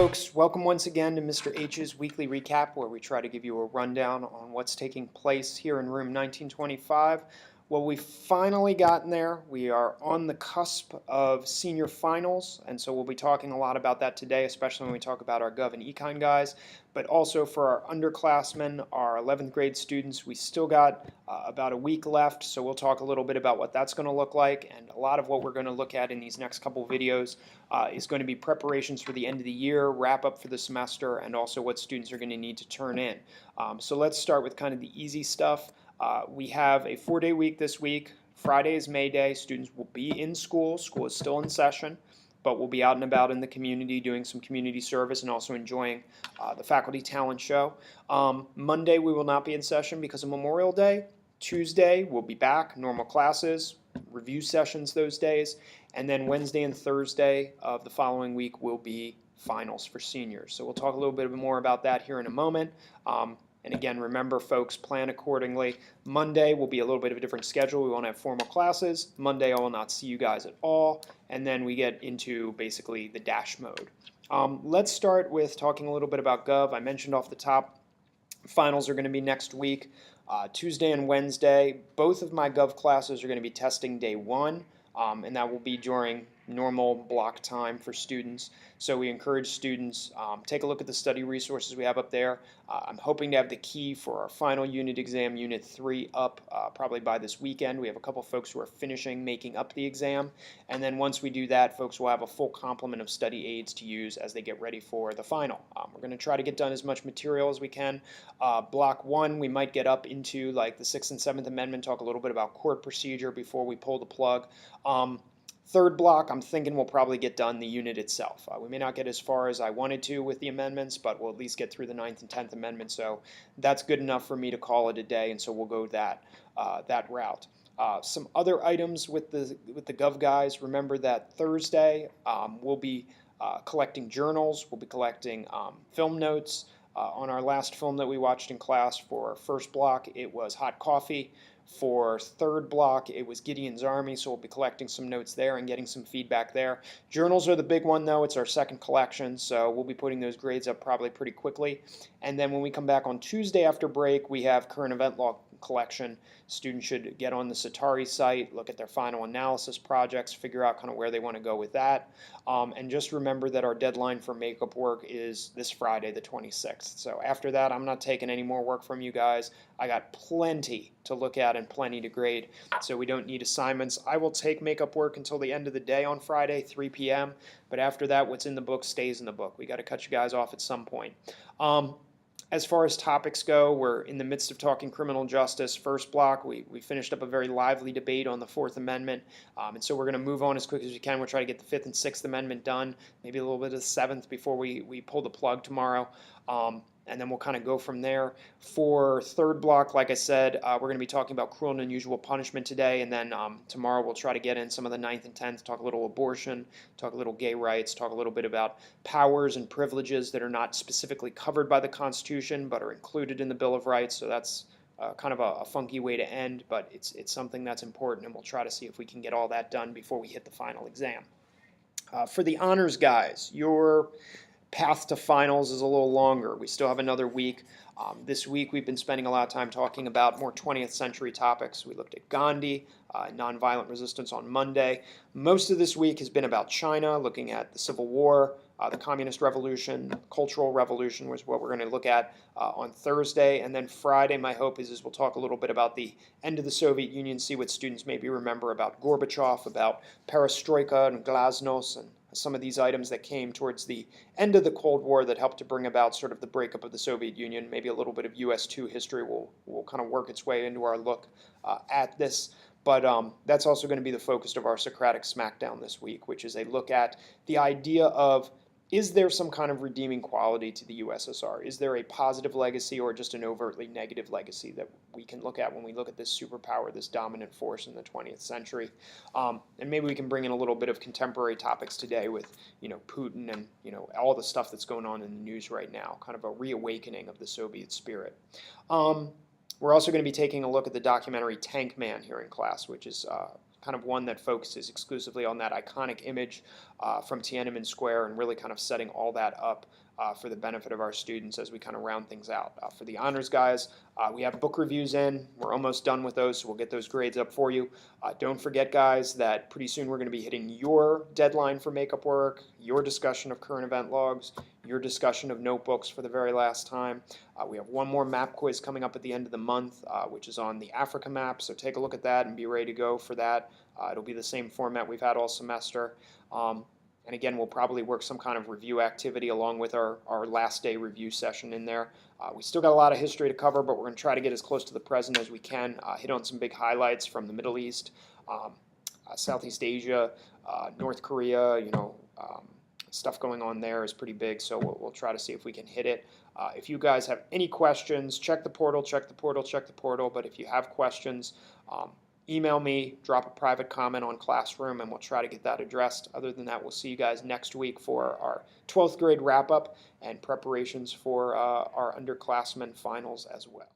folks, welcome once again to Mr. H's Weekly Recap, where we try to give you a rundown on what's taking place here in room 1925. Well, we've finally gotten there. We are on the cusp of senior finals, and so we'll be talking a lot about that today, especially when we talk about our Gov and Econ guys. But also for our underclassmen, our 11th grade students, we still got about a week left, so we'll talk a little bit about what that's going to look like. And a lot of what we're going to look at in these next couple videos is going to be preparations for the end of the year, wrap up for the semester, and also what students are going to need to turn in. So let's start with kind of the easy stuff. We have a 4-day week this week. Friday is May Day. Students will be in school. School is still in session, but we'll be out and about in the community doing some community service and also enjoying the faculty talent show. Monday we will not be in session because of Memorial Day. Tuesday we'll be back, normal classes, review sessions those days, and then Wednesday and Thursday of the following week will be finals for seniors. So we'll talk a little bit more about that here in a moment. And again, remember, folks, plan accordingly. Monday will be a little bit of a different schedule. We won't have formal classes. Monday, I will not see you guys at all. And then we get into basically the dash mode. Let's start with talking a little bit about Gov. I mentioned off the top, finals are going to be next week, Tuesday and Wednesday. Both of my Gov classes are going to be testing day one, and that will be during normal block time for students. So we encourage students, take a look at the study resources we have up there. I'm hoping to have the key for our final unit exam, Unit 3, up probably by this weekend. We have a couple folks who are finishing making up the exam. And then once we do that, folks will have a full complement of study aids to use as they get ready for the final. We're going to try to get done as much material as we can. Block 1, we might get up into like the 6th and 7th Amendment, talk a little bit about court procedure before we pull the plug. Third block, I'm thinking we'll probably get done the unit itself. We may not get as far as I wanted to with the amendments, but we'll at least get through the 9th and 10th Amendment, so that's good enough for me to call it a day, and so we'll go that route. Some other items with the Gov guys, remember that Thursday we'll be collecting journals, we'll be collecting film notes. On our last film that we watched in class for first block, it was Hot Coffee. For third block, it was Gideon's Army, so we'll be collecting some notes there and getting some feedback there. Journals are the big one, though. It's our second collection, so we'll be putting those grades up probably pretty quickly. And then when we come back on Tuesday after break, we have current event law collection. Students should get on the Satari site, look at their final analysis projects, figure out kind of where they want to go with that. And just remember that our deadline for makeup work is this Friday, the 26th. So after that, I'm not taking any more work from you guys. I got plenty to look at and plenty to grade, so we don't need assignments. I will take makeup work until the end of the day on Friday, 3 p.m., but after that, what's in the book stays in the book. We got to cut you guys off at some point. As far as topics go, we're in the midst of talking criminal justice. First block, we finished up a very lively debate on the 4th Amendment, and so we're going to move on as quick as we can. We'll try to get the 5th and 6th Amendment done, maybe a little bit of the 7th before we pull the plug tomorrow. And then we'll kind of go from there. For third block, like I said, we're going to be talking about cruel and unusual punishment today, and then tomorrow we'll try to get in some of the 9th and 10th, talk a little abortion, talk a little gay rights, talk a little bit about powers and privileges that are not specifically covered by the Constitution but are included in the Bill of Rights. So that's kind of a funky way to end, but it's something that's important, and we'll try to see if we can get all that done before we hit the final exam. For the honors guys, your path to finals is a little longer. We still have another week. This week we've been spending a lot of time talking about more 20th century topics. We looked at Gandhi, nonviolent resistance on Monday. Most of this week has been about China, looking at the Civil War, the Communist Revolution, Cultural Revolution was what we're going to look at on Thursday. And then Friday, my hope is we'll talk a little bit about the end of the Soviet Union, see what students maybe remember about Gorbachev, about perestroika and glasnost, and some of these items that came towards the end of the Cold War that helped to bring about sort of the breakup of the Soviet Union. Maybe a little bit of US-2 history will kind of work its way into our look at this. But that's also going to be the focus of our Socratic Smackdown this week, which is a look at the idea of, is there some kind of redeeming quality to the USSR? Is there a positive legacy or just an overtly negative legacy that we can look at when we look at this superpower, this dominant force in the 20th century? And maybe we can bring in a little bit of contemporary topics today with, Putin and, all the stuff that's going on in the news right now, kind of a reawakening of the Soviet spirit. We're also going to be taking a look at the documentary Tank Man here in class, which is kind of one that focuses exclusively on that iconic image from Tiananmen Square and really kind of setting all that up for the benefit of our students as we kind of round things out. For the honors guys, we have book reviews in. We're almost done with those, so we'll get those grades up for you. Don't forget, guys, that pretty soon we're going to be hitting your deadline for makeup work, your discussion of current event logs, your discussion of notebooks for the very last time. We have one more map quiz coming up at the end of the month, which is on the Africa map, so take a look at that and be ready to go for that. It'll be the same format we've had all semester. And again, we'll probably work some kind of review activity along with our last day review session in there. We still got a lot of history to cover, but we're going to try to get as close to the present as we can, hit on some big highlights from the Middle East, Southeast Asia, North Korea, stuff going on there is pretty big, so we'll try to see if we can hit it. If you guys have any questions, check the portal, but if you have questions, email me, drop a private comment on Classroom, and we'll try to get that addressed. Other than that, we'll see you guys next week for our 12th grade wrap-up and preparations for our underclassmen finals as well.